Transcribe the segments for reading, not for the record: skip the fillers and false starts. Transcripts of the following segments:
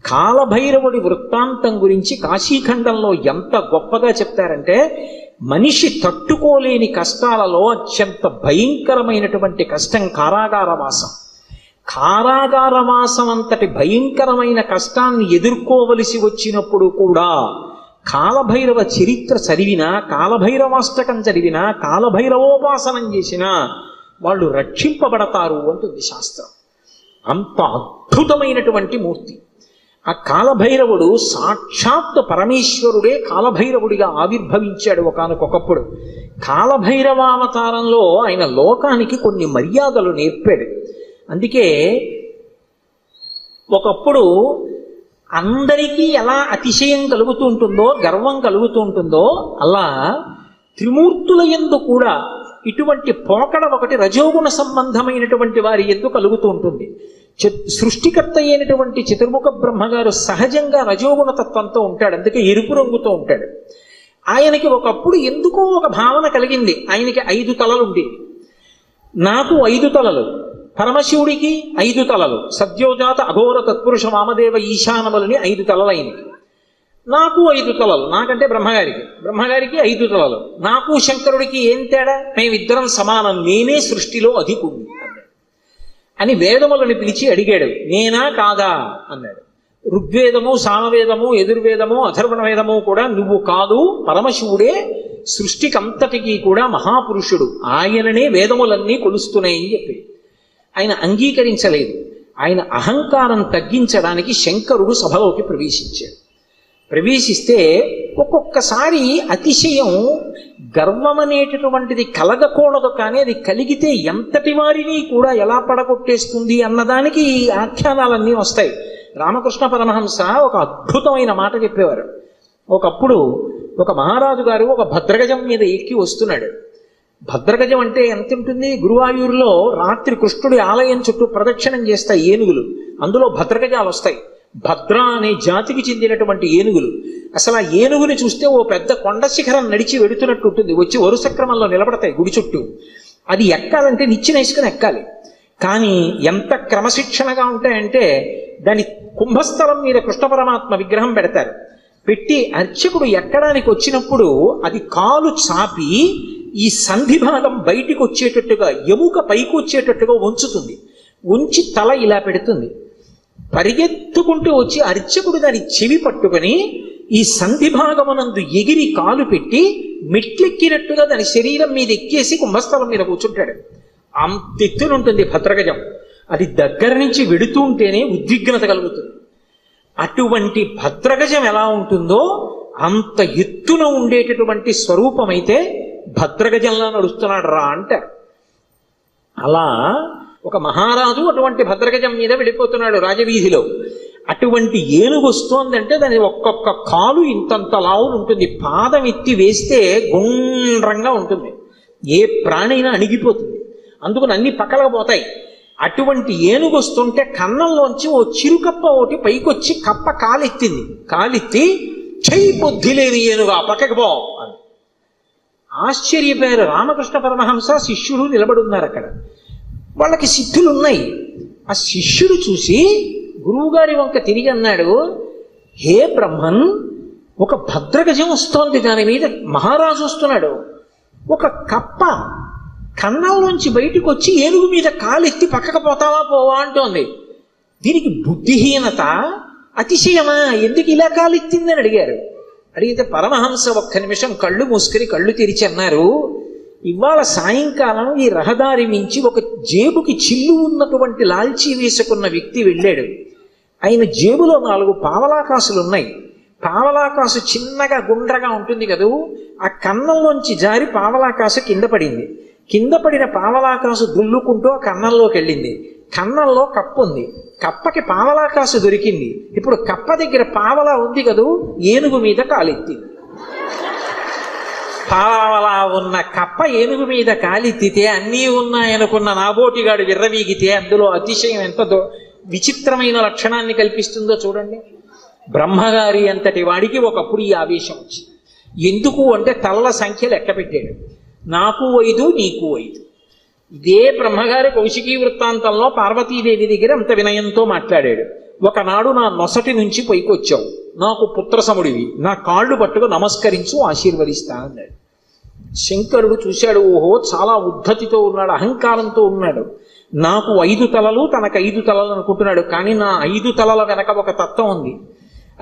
కాలభైరవుడి వృత్తాంతం గురించి కాశీఖండంలో ఎంత గొప్పగా చెప్తారంటే, మనిషి తట్టుకోలేని కష్టాలలో అత్యంత భయంకరమైనటువంటి కష్టం కారాగారవాసం. కారాగారవాసం అంతటి భయంకరమైన కష్టాన్ని ఎదుర్కోవలసి వచ్చినప్పుడు కూడా కాలభైరవ చరిత్ర చదివినా, కాలభైరవాష్టకం చదివినా, కాలభైరవోపాసనం చేసినా వాళ్ళు రక్షింపబడతారు అంటుంది శాస్త్రం. అంత అద్భుతమైనటువంటి మూర్తి ఆ కాలభైరవుడు. సాక్షాత్ పరమేశ్వరుడే కాలభైరవుడిగా ఆవిర్భవించాడు ఒకానొకప్పుడు. కాలభైరవావతారంలో ఆయన లోకానికి కొన్ని మర్యాదలు నేర్పాడు. అందుకే ఒకప్పుడు అందరికీ ఎలా అతిశయం కలుగుతూ ఉంటుందో, గర్వం కలుగుతూ ఉంటుందో, అలా త్రిమూర్తుల యందు కూడా ఇటువంటి పోకడ ఒకటి రజోగుణ సంబంధమైనటువంటి వారి యందు కలుగుతూ ఉంటుంది. సృష్టికర్త అయినటువంటి చతుర్ముఖ బ్రహ్మగారు సహజంగా రజోగుణ తత్వంతో ఉంటాడు, అందుకే ఎరుపు రంగుతో ఉంటాడు. ఆయనకి ఒకప్పుడు ఎందుకో ఒక భావన కలిగింది, ఆయనకి 5 తలలు ఉండేవి. నాకు 5 తలలు, పరమశివుడికి 5 తలలు, సద్యోజాత అఘోర తత్పురుష వామదేవ ఈశానములని 5 తలలు అయినవి. నాకు 5 తలలు, నాకంటే బ్రహ్మగారికి 5 తలలు. నాకు శంకరుడికి ఏం తేడా? మేమిద్దరం సమానం, నేనే సృష్టిలో అధికుణ్ణి అని వేదములను పిలిచి అడిగాడు. నేనా కాదా అన్నాడు. ఋగ్వేదము, సామవేదము, యజుర్వేదము, అథర్వణ వేదము కూడా నువ్వు కాదు, పరమశివుడే సృష్టికంతటికీ కూడా మహాపురుషుడు, ఆయననే వేదములన్నీ కొలుస్తున్నాయని చెప్పి ఆయన అంగీకరించలేదు. ఆయన అహంకారం తగ్గించడానికి శంకరుడు సభలోకి ప్రవేశించాడు. ప్రవేశిస్తే ఒక్కొక్కసారి అతిశయం, గర్వం అనేటటువంటిది కలగకూడదు, కానీ అది కలిగితే ఎంతటి వారిని కూడా ఎలా పడగొట్టేస్తుంది అన్నదానికి ఈ ఆఖ్యానాలన్నీ వస్తాయి. రామకృష్ణ పరమహంస ఒక అద్భుతమైన మాట చెప్పేవారు. ఒకప్పుడు ఒక మహారాజు గారు ఒక భద్రగజం మీద ఎక్కి వస్తున్నాడు. భద్రగజం అంటే ఎంత ఉంటుంది? గురువాయూరులో రాత్రి కృష్ణుడి ఆలయం చుట్టూ ప్రదక్షిణం చేస్తాయి ఏనుగులు, అందులో భద్రగజాలు వస్తాయి. భద్ర అనే జాతికి చెందినటువంటి ఏనుగులు. అసలు ఆ ఏనుగుని చూస్తే ఓ పెద్ద కొండ శిఖరం నడిచి వెడుతున్నట్టు ఉంటుంది, వచ్చి వరుస క్రమంలో నిలబడతాయి గుడి చుట్టూ. అది ఎక్కాలంటే నిచ్చినేసుకుని ఎక్కాలి. కానీ ఎంత క్రమశిక్షణగా ఉంటాయంటే, దాని కుంభస్థలం మీద కృష్ణ పరమాత్మ విగ్రహం పెడతారు. పెట్టి అర్చకుడు ఎక్కడానికి వచ్చినప్పుడు అది కాలు చాపి ఈ సంధి భాగం బయటికి వచ్చేటట్టుగా, ఎముక పైకి వచ్చేటట్టుగా ఉంచుతుంది. ఉంచి తల ఇలా పెడుతుంది. పరిగెత్తుకుంటూ వచ్చి అర్చకుడు దాని చెవి పట్టుకొని ఈ సంధి భాగమునందు ఎగిరి కాలు పెట్టి మెట్లెక్కినట్టుగా దాని శరీరం మీద ఎక్కేసి కుంభస్థలం మీద కూర్చుంటాడు. అంతెత్తునుంటుంది భద్రగజం. అది దగ్గర నుంచి వెడుతూ ఉంటేనే ఉద్విగ్నత కలుగుతుంది. అటువంటి భద్రగజం ఎలా ఉంటుందో అంత ఎత్తున ఉండేటటువంటి స్వరూపమైతే భద్రగజంలా నడుస్తున్నాడు రా అంటారు. అలా ఒక మహారాజు అటువంటి భద్రగజం మీద వెళ్ళిపోతున్నాడు రాజవీధిలో. అటువంటి ఏనుగు వస్తోందంటే దాని ఒక్కొక్క కాలు ఇంతంత లావులు ఉంటుంది, పాదం ఎత్తి వేస్తే గుండ్రంగా ఉంటుంది, ఏ ప్రాణైనా అణిగిపోతుంది, అందుకని అన్ని పక్కలకపోతాయి. అటువంటి ఏనుగు వస్తుంటే కన్నంలోంచి ఓ చిరుకప్ప ఒకటి పైకొచ్చి కప్ప కాలెత్తింది. కాలెత్తి చెయ్యి బుద్ధి లేని ఏనుగా పక్కకి పో అని ఆశ్చర్యపోయారు. రామకృష్ణ పరమహంస శిష్యుడు నిలబడి ఉన్నారు అక్కడ. వాళ్ళకి సిద్ధులు ఉన్నాయి. ఆ శిష్యుడు చూసి గురువుగారి వంక తిరిగి అన్నాడు, హే బ్రహ్మన్, ఒక భద్రగజం వస్తోంది, దాని మీద మహారాజు వస్తున్నాడు. ఒక కప్ప కన్నంలోంచి బయటకు వచ్చి ఏనుగు మీద కాలెత్తి పక్కకు పోతావా పోవా అంటోంది. దీనికి బుద్ధిహీనత, అతిశయమా? ఎందుకు ఇలా కాలెత్తిందని అడిగారు. అడిగితే పరమహంస ఒక్క నిమిషం కళ్ళు మూసుకొని కళ్ళు తెరిచి అన్నారు, ఇవాళ సాయంకాలం ఈ రహదారి మించి ఒక జేబుకి చిల్లు ఉన్నటువంటి లాల్చీ వేసుకున్న వ్యక్తి వెళ్ళాడు. ఆయన జేబులో 4 పావలాకాసులు ఉన్నాయి. పావలాకాసు చిన్నగా గుండ్రగా ఉంటుంది కదూ, ఆ కన్నంలోంచి జారి పావలాకాసు కింద పడింది. కింద పడిన పావలాకాసు దుల్లుకుంటూ ఆ కన్నంలోకి వెళ్ళింది. కన్నంలో కప్ప ఉంది. కప్పకి పావలాకాసు దొరికింది. ఇప్పుడు కప్ప దగ్గర పావలా ఉంది కదూ, ఏనుగు మీద కాలెత్తింది. పావలా ఉన్న కప్ప ఏనుగు మీద కాలెత్తితే అన్నీ ఉన్నాయనుకున్న నాబోటిగాడు విర్రవీగితే అందులో అతిశయం ఎంత విచిత్రమైన లక్షణాన్ని కల్పిస్తుందో చూడండి. బ్రహ్మగారి అంతటి వాడికి ఒకప్పుడు ఈ ఆవేశం వచ్చింది. ఎందుకు అంటే తలల సంఖ్య లెక్క పెట్టాడు. నాకు 5, నీకు 5. ఇదే బ్రహ్మగారి కౌశికీ వృత్తాంతంలో పార్వతీదేవి దగ్గర అంత వినయంతో మాట్లాడాడు. ఒకనాడు నా నొసటి నుంచి పైకొచ్చావు, నాకు పుత్రసముడివి, నా కాళ్ళు పట్టుకు నమస్కరించు, ఆశీర్వదిస్తా అన్నాడు. శంకరుడు చూశాడు, ఓహో చాలా ఉద్ధతితో ఉన్నాడు, అహంకారంతో ఉన్నాడు. నాకు 5 తలలు, తనకు 5 తలలు అనుకుంటున్నాడు. కానీ నా 5 తలల వెనక ఒక తత్వం ఉంది.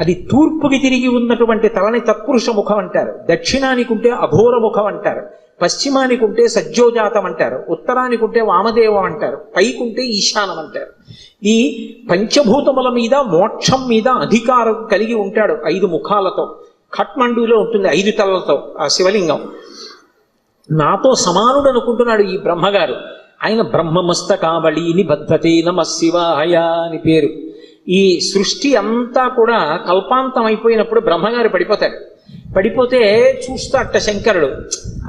అది తూర్పుకి తిరిగి ఉన్నటువంటి తలని తత్పురుష ముఖం అంటారు, దక్షిణానికి ఉంటే అఘోర ముఖం అంటారు, పశ్చిమానికి ఉంటే సజ్జోజాతం అంటారు, ఉత్తరానికి ఉంటే వామదేవం అంటారు, పైకుంటే ఈశానం అంటారు. ఈ పంచభూతముల మీద మోక్షం మీద అధికారం కలిగి ఉంటాడు 5 ముఖాలతో. ఖట్మండూలో ఉంటుంది 5 తలలతో ఆ శివలింగం. నాతో సమానుడు అనుకుంటున్నాడు ఈ బ్రహ్మగారు. ఆయన బ్రహ్మమస్తకావళి నిబద్ధతే నమః శివాయ అని పేరు. ఈ సృష్టి అంతా కూడా కల్పాంతం అయిపోయినప్పుడు బ్రహ్మగారు పడిపోతాడు. పడిపోతే చూస్తాట శంకరుడు,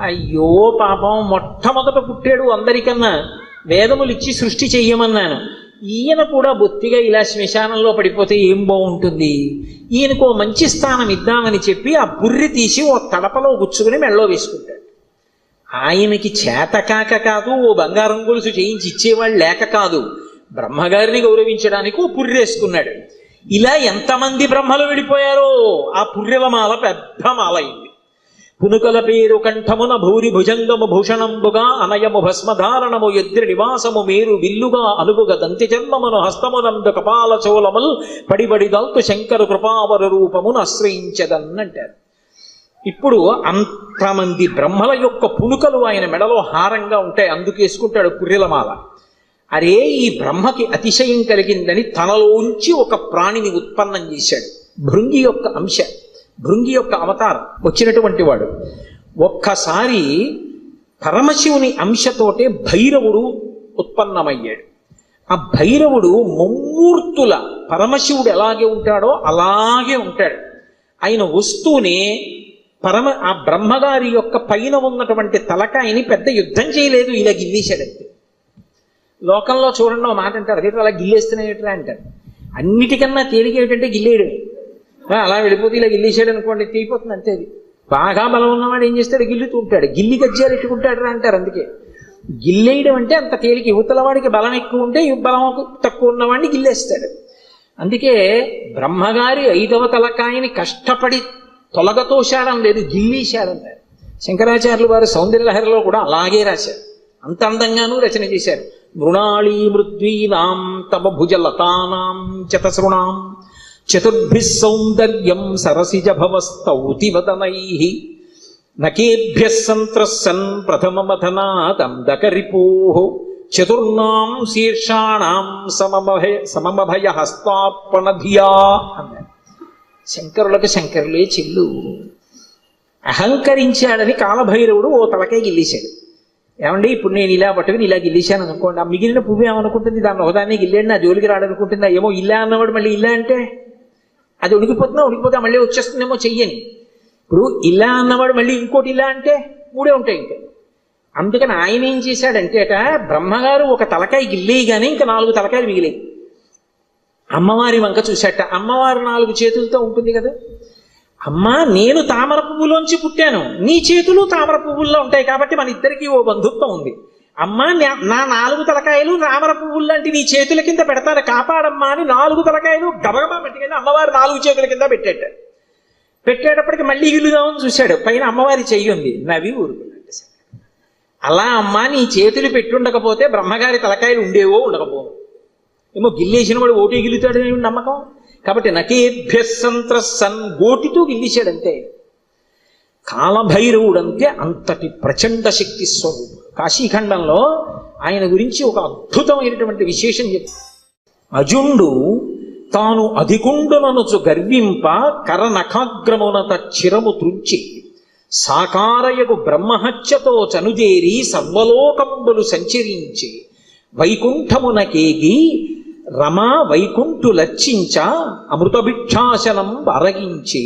అయ్యో పాపం, మొట్టమొదట పుట్టాడు అందరికన్నా, వేదములు ఇచ్చి సృష్టి చెయ్యమన్నాను, ఈయన కూడా బొత్తిగా ఇలా శ్మశానంలో పడిపోతే ఏం బాగుంటుంది, ఈయనకో మంచి స్థానం ఇద్దామని చెప్పి ఆ బుర్రి తీసి ఓ తడపలో గుచ్చుకుని మెళ్ళో వేసుకుంటాడు. ఆయనకి చేతకాక కాదు, ఓ బంగారం గొలుసు చేయించి ఇచ్చేవాళ్ళు లేక కాదు, బ్రహ్మగారిని గౌరవించడానికి ఓ పుర్రేసుకున్నాడు. ఇలా ఎంతమంది బ్రహ్మలు విడిపోయారో ఆ పుర్రెలమాల పెద్ద మాల అయింది. పునుకల పేరు కంఠమున భూరి భుజంగము భూషణంబుగా అనయము భస్మధారణము ఎద్రి నివాసము మేరు విల్లుగా అనుగుగ దంతి జన్మమును హస్తమునందు కపాల చోళముల్ పడిబడి దల్తు శంకరు కృపావర రూపమును ఆశ్రయించదన్నంటారు. ఇప్పుడు అంతమంది బ్రహ్మల యొక్క పునుకలు ఆయన మెడలో హారంగా ఉంటాయి, అందుకేసుకుంటాడు పుర్రెలమాల. అరే, ఈ బ్రహ్మకి అతిశయం కలిగిందని తనలోంచి ఒక ప్రాణిని ఉత్పన్నం చేశాడు. భృంగి యొక్క అంశ, భృంగి యొక్క అవతారం వచ్చినటువంటి వాడు. ఒక్కసారి పరమశివుని అంశతోటే భైరవుడు ఉత్పన్నమయ్యాడు. ఆ భైరవుడు ముమ్మూర్తుల పరమశివుడు ఎలాగే ఉంటాడో అలాగే ఉంటాడు. ఆయన వస్తూనే ఆ బ్రహ్మగారి యొక్క పైన ఉన్నటువంటి తలకాయని పెద్ద యుద్ధం చేయలేదు, ఇలా గిల్లేశాడంతే. లోకంలో చూడండి మాట అంటారు, అదే అలా గిల్లేస్తున్నాయట్రా అంటారు. అన్నిటికన్నా తేలిక ఏమిటంటే గిల్లేయడం. అలా వెళ్ళిపోతే ఇలా గిల్లేసాడు అనుకోండి, తీయిపోతుంది అంతే. అది బాగా బలం ఉన్నవాడు ఏం చేస్తాడు, గిల్లుతూ ఉంటాడు. గిల్లి గజ్జాలు ఎట్టుకుంటాడు రా అంటారు. అందుకే గిల్లేయడం అంటే అంత తేలిక. యువతల వాడికి బలం ఎక్కువ ఉంటే బలం తక్కువ ఉన్నవాడిని గిల్లేస్తాడు. అందుకే బ్రహ్మగారి 5వ తలకాయని కష్టపడి తొలగతోశాడం లేదు, గిల్లీశాడంటారు. శంకరాచార్యులు వారు సౌందర్యలహరిలో కూడా అలాగే రాశారు, అంత అందంగానూ రచన చేశారు. మృణాళీ మృద్వీనాం తవ భుజలతానాం చతసృణాం చతుర్భిః సౌందర్యం సరసిజ భవస్తౌతి వదనైః నకేభ్యః సంత్రస్సన్ ప్రథమమథనాదందకరిపోః చతుర్ణాం శీర్షాణాం సమమభయ హస్తార్పణధియా అన్నారు. శంకరులకు శంకరులే చెల్లు. అహంకరించాడని కాలభైరవుడు ఓ తలకే గిల్లేశాడు. ఏమండి, ఇప్పుడు నేను ఇలా పట్టుకుని ఇలా గిల్లేశాను అనుకోండి, ఆ మిగిలిన పువ్వు ఏమనుకుంటుంది, దాన్ని ఒకదాన్ని గిల్లేండి నా జోలికి రాడనుకుంటుందా? ఏమో ఇలా అన్నవాడు మళ్ళీ ఇలా అంటే అది ఉడికిపోతే మళ్ళీ వచ్చేస్తుందేమో చెయ్యని. ఇప్పుడు ఇలా అన్నవాడు మళ్ళీ ఇంకోటి ఇలా అంటే 3 ఉంటాయి ఇంకా. అందుకని ఆయన ఏం చేశాడంటే బ్రహ్మగారు ఒక తలకాయ గిల్లేయగానే ఇంకా 4 తలకాయలు మిగిలాయి. అమ్మవారి వంక చూశాట. అమ్మవారు 4 చేతులతో ఉంటుంది కదా. అమ్మా, నేను తామర పువ్వులోంచి పుట్టాను, నీ చేతులు తామర పువ్వుల్లో ఉంటాయి కాబట్టి మన ఇద్దరికీ ఓ బంధుత్వం ఉంది. అమ్మా, నా 4 తలకాయలు తామర పువ్వుల్లాంటి నీ చేతుల కింద పెడతాను, కాపాడమ్మా అని 4 తలకాయలు గబగబా పెట్టుకెళ్ళి అమ్మవారు 4 చేతుల కింద పెట్టేటప్పటికి మళ్ళీ గిల్లుదామని చూశాడు. పైన అమ్మవారి చెయ్యి ఉంది, నవ్వి ఊరుకున్నాడు. అలా అమ్మా, నీ చేతులు పెట్టుండకపోతే బ్రహ్మగారి తలకాయలు ఉండేవో ఉండకపోవు, ఏమో గిల్లేసిన వాడు ఓటే గిల్లుతాడు నమ్మకం. కాబట్టి నకేభ్యః సంత్రస్సన్ గోటితో గిల్లేశాడంతే. కాలభైరవుడంతే అంతటి ప్రచండ శక్తి స్వరూపుడు. కాశీఖండంలో ఆయన గురించి ఒక అద్భుతమైనటువంటి విశేషం చెప్తారు. అజుండు తాను అధికుండుననుచు గర్వింప కరనఖాగ్రమునత చిరము త్రుంచి సాకారయగు బ్రహ్మహత్యతో చనుదేరి సర్వలోకంబులు సంచరించి వైకుంఠమునకేగి రమా వైకుంఠు లర్చించ అమృతభిక్షాసనం అరగించి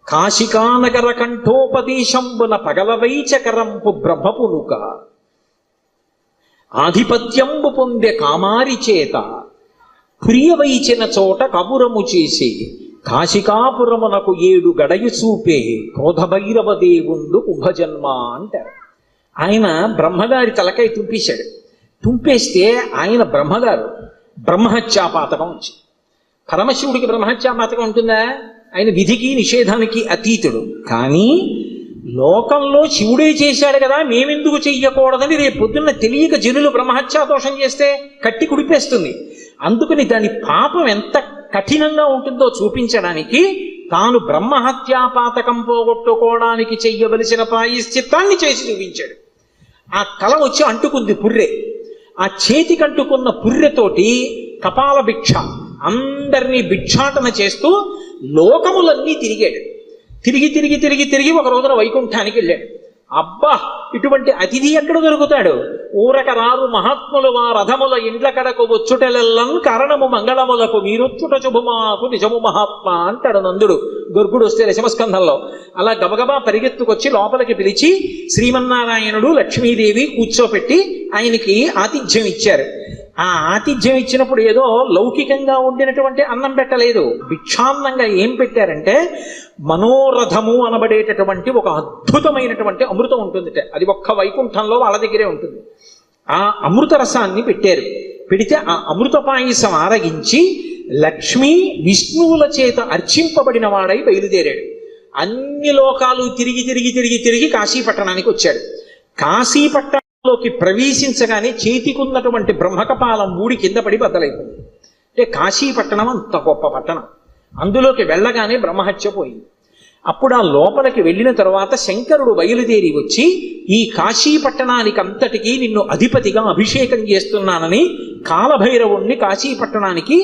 కాశికానగర కంఠోపదేశంబున పగలవైచకరంపు బ్రహ్మపునుక ఆధిపత్యంబు పొందె కామారి చేత ప్రియవైచిన చోట కబురము చేసి కాశికాపురమునకు 7 గడయు చూపే క్రోధభైరవ దేవుండు కుంభజన్మ అంటారు. ఆయన బ్రహ్మగారి తలకాయ తుంపేశాడు. తుంపేస్తే ఆయన బ్రహ్మగారు బ్రహ్మహత్యాపాతకం వచ్చింది. పరమశివుడికి బ్రహ్మహత్యాపాతకం ఉంటుందా? ఆయన విధికి నిషేధానికి అతీతుడు. కానీ లోకంలో శివుడే చేశాడు కదా, మేమెందుకు చెయ్యకూడదని రేపు పొద్దున్న తెలియక జనులు బ్రహ్మహత్యా దోషం చేస్తే కట్టి కుడిపేస్తుంది. అందుకని దాని పాపం ఎంత కఠినంగా ఉంటుందో చూపించడానికి తాను బ్రహ్మహత్యాపాతకం పోగొట్టుకోవడానికి చెయ్యవలసిన ప్రాయశ్చిత్తాన్ని చేసి చూపించాడు. ఆ కల వచ్చి అంటుకుంది పుర్రె. ఆ చేతికి అంటుకున్న పుర్రెతోటి కపాల భిక్ష అందరినీ భిక్షాటన చేస్తూ లోకములన్నీ తిరిగాడు. తిరిగి తిరిగి తిరిగి తిరిగి ఒక రోజున వైకుంఠానికి వెళ్ళాడు. అబ్బా, ఇటువంటి అతిథి ఎక్కడ దొరుకుతాడు? ఊరక రారు మహాత్ములు వా రథముల ఇండ్ల కడకు వచ్చుటెల్లన్ కారణము మంగళములకు మీరొచ్చుట శుభమాకు నిజము మహాత్మ అంటాడు నందుడు గొర్గుడు వస్తే దశమస్కంధంలో. అలా గబగబా పరిగెత్తుకొచ్చి లోపలికి పిలిచి శ్రీమన్నారాయణుడు లక్ష్మీదేవి కూర్చోపెట్టి ఆయనకి ఆతిథ్యం ఇచ్చారు. ఆ ఆతిథ్యం ఇచ్చినప్పుడు ఏదో లౌకికంగా వండినటువంటి అన్నం పెట్టలేదు. భిక్షాన్నంగా ఏం పెట్టారంటే మనోరథము అనబడేటటువంటి ఒక అద్భుతమైనటువంటి అమృతం ఉంటుంది. అది ఒక్క వైకుంఠంలో వాళ్ళ దగ్గరే ఉంటుంది. ఆ అమృత రసాన్ని పెట్టారు. పెడితే ఆ అమృత పాయసం ఆరగించి లక్ష్మీ విష్ణువుల చేత అర్చింపబడిన వాడై బయలుదేరాడు. అన్ని లోకాలు తిరిగి తిరిగి తిరిగి తిరిగి కాశీపట్టణానికి వచ్చాడు. కాశీపట్టణంలోకి ప్రవేశించగానే చేతికున్నటువంటి బ్రహ్మకపాలం మూడి కింద పడి బద్దలైపోయింది. అంటే కాశీపట్టణం అంత గొప్ప పట్టణం. అందులోకి వెళ్ళగానే బ్రహ్మహత్య పోయింది. అప్పుడు ఆ లోపలికి వెళ్ళిన తర్వాత శంకరుడు బయలుదేరి వచ్చి ఈ కాశీపట్టణానికి అంతటికీ నిన్ను అధిపతిగా అభిషేకం చేస్తున్నానని కాలభైరవుణ్ణి కాశీపట్టణానికి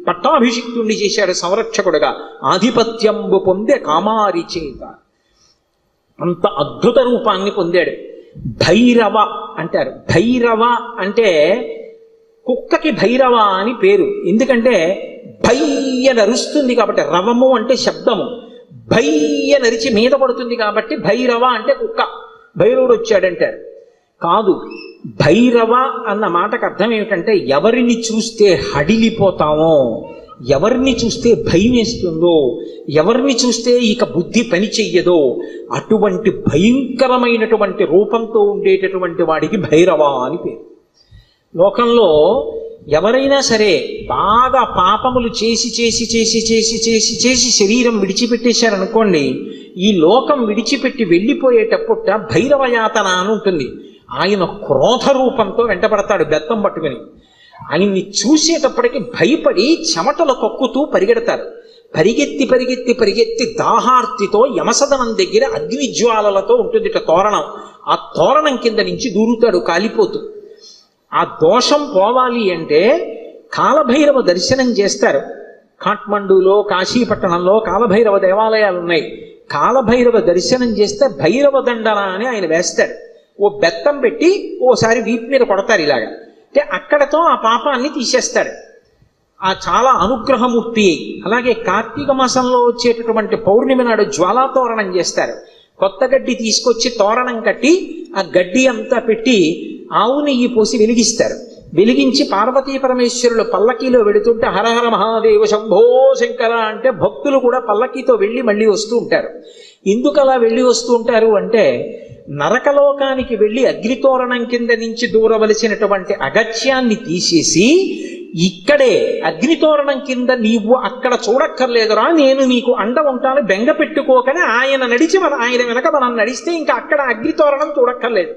పట్టాభిషిక్తుణ్ణి చేశాడు సంరక్షకుడుగా. ఆధిపత్యంబు పొందే కామారి చేత అంత అద్భుత రూపాన్ని పొందాడు. భైరవ అంటారు. భైరవ అంటే కుక్కకి భైరవ అని పేరు. ఎందుకంటే భయ్య నరుస్తుంది కాబట్టి, రవము అంటే శబ్దము, భయ్య నరిచి మీద పడుతుంది కాబట్టి భైరవ అంటే కుక్క. భైరవుడు వచ్చాడంటారు. కాదు, భైరవ అన్న మాటకు అర్థం ఏమిటంటే ఎవరిని చూస్తే హడిలిపోతామో, ఎవరిని చూస్తే భయం వేస్తుందో, ఎవరిని చూస్తే ఇక బుద్ధి పని చెయ్యదో అటువంటి భయంకరమైనటువంటి రూపంతో ఉండేటటువంటి వాడికి భైరవ అని పేరు. లోకంలో ఎవరైనా సరే బాగా పాపములు చేసి చేసి చేసి చేసి చేసి చేసి శరీరం విడిచిపెట్టేశారనుకోండి, ఈ లోకం విడిచిపెట్టి వెళ్ళిపోయేటప్పుట భైరవయాతన అని ఉంటుంది. ఆయన క్రోధ రూపంతో వెంటబడతాడు బెత్తం పట్టుకుని. ఆయన్ని చూసేటప్పటికి భయపడి చెమటలు కక్కుతూ పరిగెడతారు. పరిగెత్తి పరిగెత్తి పరిగెత్తి దాహార్తితో యమసదనం దగ్గర అగ్నిజ్వాలలతో ఉంటుంది తోరణం. ఆ తోరణం కింద నుంచి దూరుతాడు కాలిపోతూ. ఆ దోషం పోవాలి అంటే కాలభైరవ దర్శనం చేస్తారు. కాఠ్మండూలో కాశీపట్టణంలో కాలభైరవ దేవాలయాలు ఉన్నాయి. కాలభైరవ దర్శనం చేస్తే భైరవ దండన అని ఆయన వేస్తాడు. ఓ బెత్తం పెట్టి ఓసారి వీపు మీద కొడతారు ఇలాగా. అంటే అక్కడతో ఆ పాపాన్ని తీసేస్తాడు. ఆ చాలా అనుగ్రహమూర్తి. అలాగే కార్తీక మాసంలో వచ్చేటటువంటి పౌర్ణమి నాడు జ్వాలాతోరణం చేస్తారు. కొత్త గడ్డి తీసుకొచ్చి తోరణం కట్టి ఆ గడ్డి అంతా పెట్టి ఆవు నెయ్యి పోసి వెలిగిస్తారు. వెలిగించి పార్వతీ పరమేశ్వరులు పల్లకీలో వెళుతుంటే హరహర మహాదేవ శంభో శంకర అంటే భక్తులు కూడా పల్లకీతో వెళ్ళి మళ్ళీ వస్తూ ఉంటారు. ఎందుకు అలా వెళ్ళి వస్తూ ఉంటారు అంటే నరకలోకానికి వెళ్ళి అగ్నితోరణం కింద నుంచి దూరవలసినటువంటి అగత్యాన్ని తీసేసి ఇక్కడే అగ్నితోరణం కింద నీవు అక్కడ చూడక్కర్లేదురా, నేను నీకు అండ ఉంటాను, బెంగ పెట్టుకోకని ఆయన నడిచి ఆయన వెనక మనం నడిస్తే ఇంకా అక్కడ అగ్నితోరణం చూడక్కర్లేదు,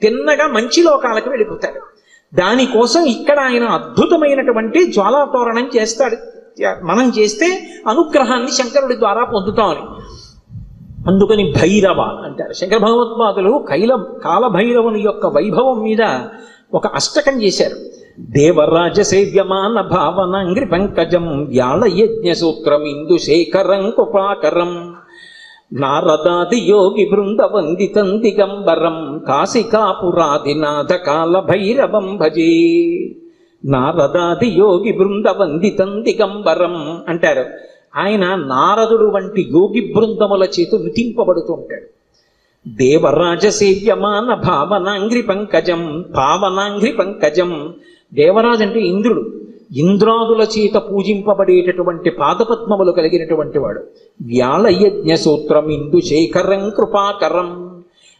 తిన్నగా మంచి లోకాలకు వెళ్ళిపోతాడు. దానికోసం ఇక్కడ ఆయన అద్భుతమైనటువంటి జ్వాలాతోరణం చేస్తాడు. మనం చేస్తే అనుగ్రహాన్ని శంకరుడి ద్వారా పొందుతామని. అందుకని భైరవ అంటారు. శంకర భగవత్పాదులు కాలభైరవుని యొక్క వైభవం మీద ఒక అష్టకం చేశారు. దేవరాజ సేవ్యమాన భావనాంగ్రి పంకజం వ్యాళ యజ్ఞ సూత్రం ఇందు శేఖరం కృపాకరం నారదాది యోగి బృంద వందితం దిగంబరం కాశికాపురాధినాథ కాల భైరవం భజే. నారదాది యోగి బృంద వందితం దిగంబరం అంటారు. ఆయన నారదుడు వంటి యోగి బృందముల చేత నృతింపబడుతూ ఉంటాడు. దేవరాజ సేవ్యమాన భావనాంగ్రి పంకజం, పావనాంగ్రి పంకజం. దేవరాజు అంటే ఇంద్రుడు. ఇంద్రాదుల చేత పూజింపబడేటటువంటి పాదపద్మములు కలిగినటువంటి వాడు. వ్యాళయజ్ఞ సూత్రం ఇందు శేఖరం కృపాకరం.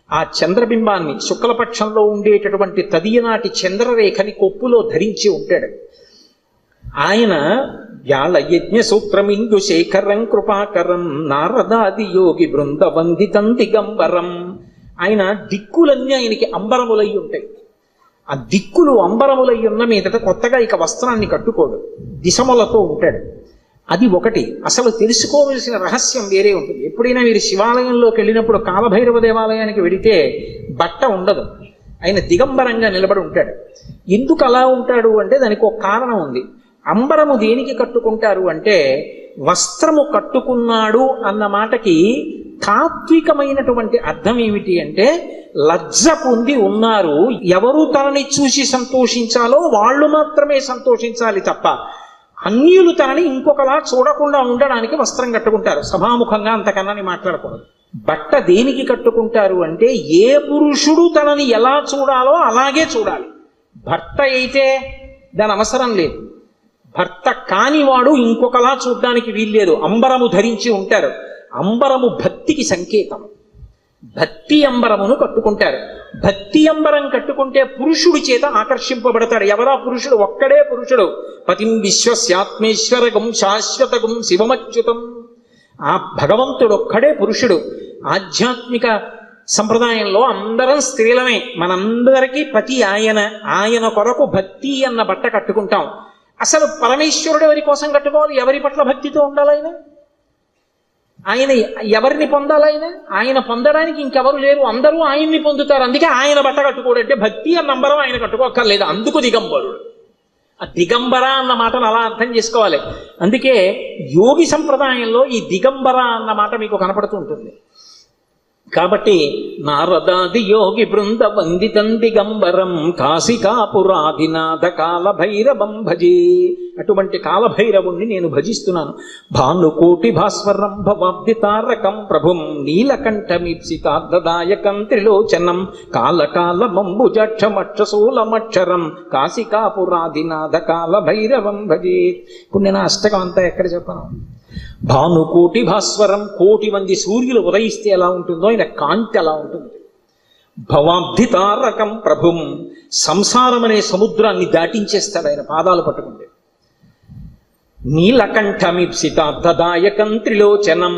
ఆ చంద్రబింబాన్ని శుక్లపక్షంలో ఉండేటటువంటి తదియనాటి చంద్రరేఖని కొప్పులో ధరించి ఉంటాడు. ఆయన వ్యాళ యజ్ఞ సూత్రమిందు శేఖరం కృపాకరం నారదాది యోగి బృంద వందితం దిగంబరం. ఆయన దిక్కులన్నీ ఆయనకి అంబరములై ఉంటాయి. ఆ దిక్కులు అంబరములై ఉన్న మీదట కొత్తగా ఇక వస్త్రాన్ని కట్టుకోడు, దిశములతో ఉంటాడు. అది ఒకటి. అసలు తెలుసుకోవలసిన రహస్యం వేరే ఉంటుంది. ఎప్పుడైనా మీరు శివాలయంలోకి వెళ్ళినప్పుడు కాలభైరవ దేవాలయానికి వెడితే బట్ట ఉండదు, ఆయన దిగంబరంగా నిలబడి ఉంటాడు. ఎందుకు అలా ఉంటాడు అంటే దానికి ఒక కారణం ఉంది. అంబరము దేనికి కట్టుకుంటారు అంటే, వస్త్రము కట్టుకున్నాడు అన్న మాటకి తాత్వికమైనటువంటి అర్థం ఏమిటి అంటే, లజ్జ పొంది ఉన్నారు, ఎవరు తనని చూసి సంతోషించాలో వాళ్ళు మాత్రమే సంతోషించాలి తప్ప అన్యులు తనని ఇంకొకలా చూడకుండా ఉండడానికి వస్త్రం కట్టుకుంటారు. సభాముఖంగా అంతకన్నా మాట్లాడకూడదు. బట్ట దేనికి కట్టుకుంటారు అంటే, ఏ పురుషుడు తనని ఎలా చూడాలో అలాగే చూడాలి. భర్త అయితే దాని అవసరం లేదు, భర్త కానివాడు ఇంకొకలా చూడ్డానికి వీల్లేదు. అంబరము ధరించి ఉంటారు. అంబరము భక్తికి సంకేతం. భక్తి అంబరమును కట్టుకుంటారు. భక్తి అంబరం కట్టుకుంటే పురుషుడి చేత ఆకర్షింపబడతాడు. ఎవరా పురుషుడు? ఒక్కడే పురుషుడు. పతిం విశ్వస్యాత్మేశ్వరగం శాశ్వతగం శివమచ్యుతం. ఆ భగవంతుడు ఒక్కడే పురుషుడు. ఆధ్యాత్మిక సంప్రదాయంలో అందరం స్త్రీలమే. మనందరికీ పతి ఆయన. ఆయన కొరకు భక్తి అన్న బట్ట కట్టుకుంటాం. అసలు పరమేశ్వరుడు ఎవరి కోసం కట్టుకోవాలి? ఎవరి పట్ల భక్తితో ఉండాలి ఆయన? ఆయన ఎవరిని పొందాలైన? ఆయన పొందడానికి ఇంకెవరు లేరు, అందరూ ఆయన్ని పొందుతారు. అందుకే ఆయన బట్ట కట్టుకోడు. అంటే భక్తి అన్న నంబరం ఆయన కట్టుకోక్కర్లేదు, అందుకు దిగంబరుడు. ఆ దిగంబర అన్న మాటను అలా అర్థం చేసుకోవాలి. అందుకే యోగి సంప్రదాయంలో ఈ దిగంబర అన్న మాట మీకు కనపడుతూ ఉంటుంది. కాబట్టి నారదాది యోగి బృంద వందితం దిగంబరం కాశికాపురాధినాథ కాలభైరవం భజే. అటువంటి కాలభైరవుణ్ణి నేను భజిస్తున్నాను. భానుకోటి భాస్వరం భవాబ్ది తారకం ప్రభుం నీలకంఠమీప్సితార్థదాయకం త్రిలోచనం కాలకాలమంబుజక్షమక్షశూలమక్షరం కాశికాపురాధినాథ కాలభైరవం భజే. ఇప్పుడు నేను అష్టకం అంతా ఎక్కడ చెప్పను? భానుకోటి భాస్వరం, కోటి మంది సూర్యులు ఉదయిస్తే ఎలా ఉంటుందో ఆయన కాంతి అలా ఉంటుంది. భవాబ్ది తారకం ప్రభుం, సంసారం అనే సముద్రాన్ని దాటించేస్తాడు ఆయన పాదాలు పట్టుకుంటే. నీలకంఠమీప్సితార్థదాయకం త్రిలోచనం,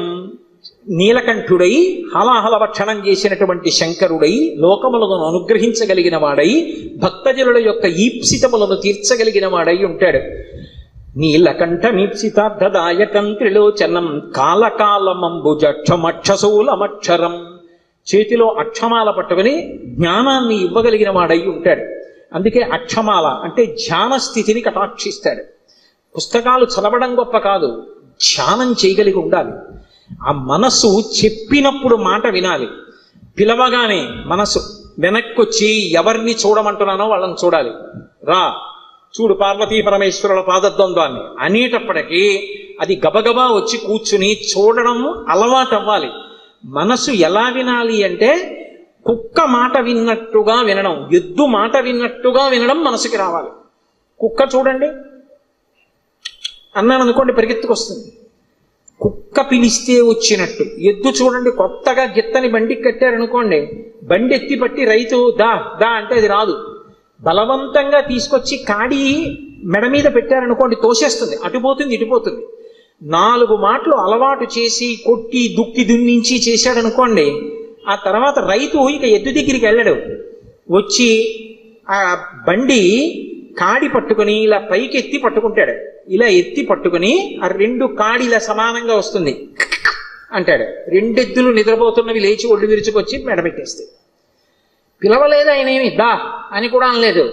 నీలకంఠుడై హలాహల భక్షణం చేసినటువంటి శంకరుడై లోకములను అనుగ్రహించగలిగిన వాడై భక్తజనుల యొక్క ఈప్సితములను తీర్చగలిగిన వాడై ఉంటాడు. నీలకంఠమీప్సితార్థదాయకం త్రిలోచనం కాలకాలమంబుజక్షమక్షశూలమక్షరం, చేతిలో అక్షమాల పట్టుకుని జ్ఞానాన్ని ఇవ్వగలిగిన వాడై ఉంటాడు. అందుకే అక్షమాల అంటే ధ్యాన స్థితిని కటాక్షిస్తాడు. పుస్తకాలు చదవడం గొప్ప కాదు, ధ్యానం చేయగలిగి ఉండాలి. ఆ మనస్సు చెప్పినప్పుడు మాట వినాలి. పిలవగానే మనసు వెనక్కొచ్చి ఎవరిని చూడమంటున్నానో వాళ్ళని చూడాలి. రా చూడు పార్వతీ పరమేశ్వరుల పాదద్వంద్వాన్ని అనేటప్పటికీ అది గబగబా వచ్చి కూర్చుని చూడడం అలవాటు అవ్వాలి. మనసు ఎలా వినాలి అంటే కుక్క మాట విన్నట్టుగా వినడం, ఎద్దు మాట విన్నట్టుగా వినడం మనసుకి రావాలి. కుక్క చూడండి అన్నాను అనుకోండి పరిగెత్తుకొస్తుంది, కుక్క పిలిస్తే వచ్చినట్టు. ఎద్దు చూడండి కొత్తగా గిత్తని బండికి కట్టారనుకోండి, బండి ఎత్తి పట్టి రైతు దా దా అంటే అది రాదు. బలవంతంగా తీసుకొచ్చి కాడి మెడ మీద పెట్టారనుకోండి తోసేస్తుంది, అటుపోతుంది ఇటుపోతుంది. 4 మాటలు అలవాటు చేసి కొట్టి దుక్కి దున్నించి చేశాడనుకోండి, ఆ తర్వాత రైతు ఇక ఎద్దు దగ్గరికి వెళ్ళడు. వచ్చి ఆ బండి కాడి పట్టుకుని ఇలా పైకి ఎత్తి పట్టుకుంటాడు. ఇలా ఎత్తి పట్టుకుని ఆ 2 కాడి ఇలా సమానంగా వస్తుంది అంటాడు. 2 ఎద్దులు నిద్రపోతున్నవి లేచి ఒళ్ళు విరుచుకొచ్చి మెడబెట్టేస్తాయి. పిలవలేదు ఆయన, ఏమి దా అని కూడా అనలేదు,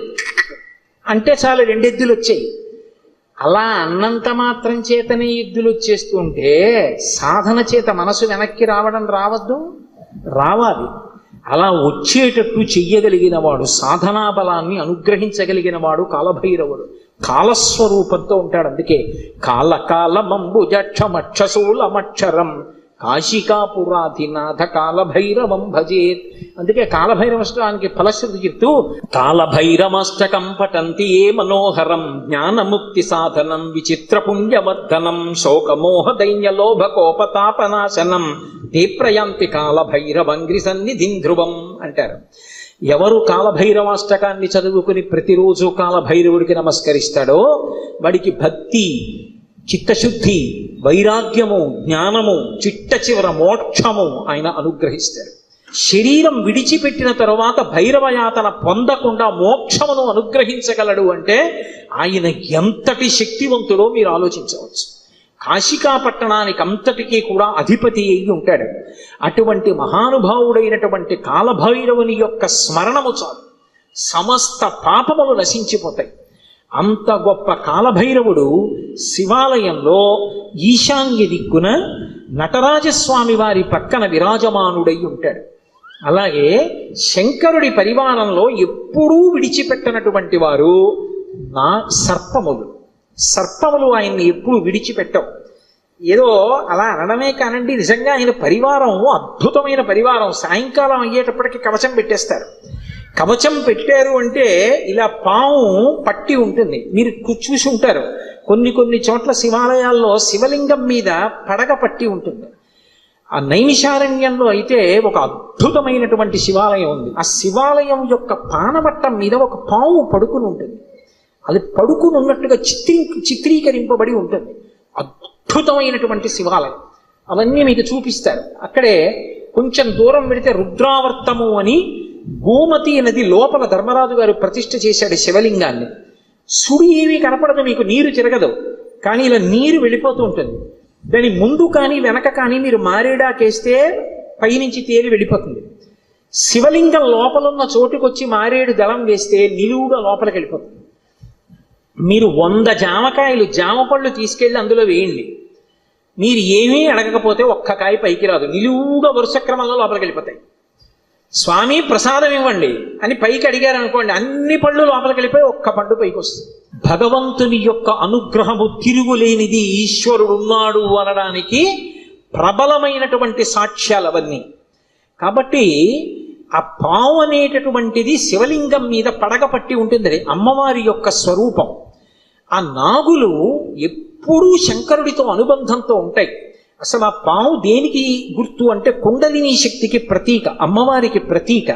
అంటే చాలు 2 ఎద్దులు వచ్చాయి. అలా అన్నంత మాత్రం చేతనే ఎద్దులు వచ్చేస్తుంటే సాధన చేత మనసు వెనక్కి రావడం రావద్దు, రావాలి. అలా వచ్చేటట్టు చెయ్యగలిగిన వాడు, సాధనా బలాన్ని అనుగ్రహించగలిగిన వాడు కాలభైరవుడు. కాలస్వరూపంతో ఉంటాడు. అందుకే కాలకాలమంబుజక్షమక్షశూలమక్షరం, కాశికాపురాధినాథ కాలభైరవం భజేత్. అందుకే కాలభైరవష్టానికి ఫలశ్రుతి చెప్తూ కాలభైరవష్టకం పఠంతి ఏ మనోహరం జ్ఞానముక్తి సాధనం విచిత్ర పుణ్యవర్ధనం శోకమోహ దైన్య లోభ కోపతాపనాశనం తే ప్రయాంతి కాలభైరవంగ్రి సన్నిధిం ధ్రువం అంటారు. ఎవరు కాలభైరవాష్టకాన్ని చదువుకుని ప్రతిరోజు కాలభైరవుడికి నమస్కరిస్తాడో వాడికి భక్తి, చిత్తశుద్ధి, వైరాగ్యము, జ్ఞానము, చిట్ట చివర మోక్షము ఆయన అనుగ్రహిస్తాడు. శరీరం విడిచిపెట్టిన తరువాత భైరవయాతన పొందకుండా మోక్షమును అనుగ్రహించగలడు అంటే ఆయన ఎంతటి శక్తివంతుడో మీరు ఆలోచించవచ్చు. కాశికా పట్టణానికి అంతటికీ కూడా అధిపతి అయి ఉంటాడు. అటువంటి మహానుభావుడైనటువంటి కాలభైరవుని యొక్క స్మరణము చాలు, సమస్త పాపములు నశించిపోతాయి. అంత గొప్ప కాలభైరవుడు శివాలయంలో ఈశాన్య దిక్కున నటరాజస్వామి వారి పక్కన విరాజమానుడై ఉంటాడు. అలాగే శంకరుడి పరివారంలో ఎప్పుడూ విడిచిపెట్టనటువంటి వారు సర్పములు ఆయన్ని ఎప్పుడూ విడిచిపెట్టవు. ఏదో అలా అనడమే కానండి, నిజంగా ఆయన పరివారం అద్భుతమైన పరివారం. సాయంకాలం అయ్యేటప్పటికి కవచం పెట్టేస్తారు. కవచం పెట్టారు అంటే ఇలా పాము పట్టి ఉంటుంది, మీరు చూసి ఉంటారు. కొన్ని చోట్ల శివాలయాల్లో శివలింగం మీద పడగ పట్టి ఉంటుంది. ఆ నైమిషారణ్యంలో అయితే ఒక అద్భుతమైనటువంటి శివాలయం ఉంది. ఆ శివాలయం యొక్క పానవట్టం మీద ఒక పాము పడుకుని ఉంటుంది. అది పడుకుని ఉన్నట్టుగా చిత్రీకరింపబడి ఉంటుంది. అద్భుతమైనటువంటి శివాలయం. అవన్నీ మీకు చూపిస్తారు. అక్కడే కొంచెం దూరం వెళితే రుద్రావర్తము అని గోమతి నది లోపల ధర్మరాజు గారు ప్రతిష్ఠ చేశాడు శివలింగాన్ని. సుడి ఏమీ కనపడదు, మీకు నీరు తిరగదు, కానీ ఇలా నీరు వెళ్ళిపోతూ ఉంటుంది. దాని ముందు కానీ వెనక కానీ మీరు మారేడాకేస్తే పైనుంచి తేలి వెళ్ళిపోతుంది. శివలింగం లోపలున్న చోటుకొచ్చి మారేడు దళం వేస్తే నిలువుగా లోపలికి వెళ్ళిపోతుంది. మీరు 100 జామకాయలు, జామ పళ్ళు తీసుకెళ్ళి అందులో వేయండి, మీరు ఏమీ అడగకపోతే ఒక్క కాయ పైకి రాదు, నిలువుగా వరుస క్రమంలో లోపలికి వెళ్ళిపోతాయి. స్వామి ప్రసాదం ఇవ్వండి అని పైకి అడిగారు అనుకోండి, అన్ని పళ్ళు లోపలికి వెళ్ళిపోయి ఒక్క పండు పైకి వస్తుంది. భగవంతుని యొక్క అనుగ్రహము తిరుగులేనిది, ఈశ్వరుడు ఉన్నాడు అనడానికి ప్రబలమైనటువంటి సాక్ష్యాలు అవన్నీ. కాబట్టి ఆ పావు అనేటటువంటిది శివలింగం మీద పడగ పట్టి ఉంటుంది, అమ్మవారి యొక్క స్వరూపం. ఆ నాగులు ఎప్పుడూ శంకరుడితో అనుబంధంతో ఉంటాయి. అసలు ఆ పావు దేనికి గుర్తు అంటే కుండలిని శక్తికి ప్రతీక, అమ్మవారికి ప్రతీక.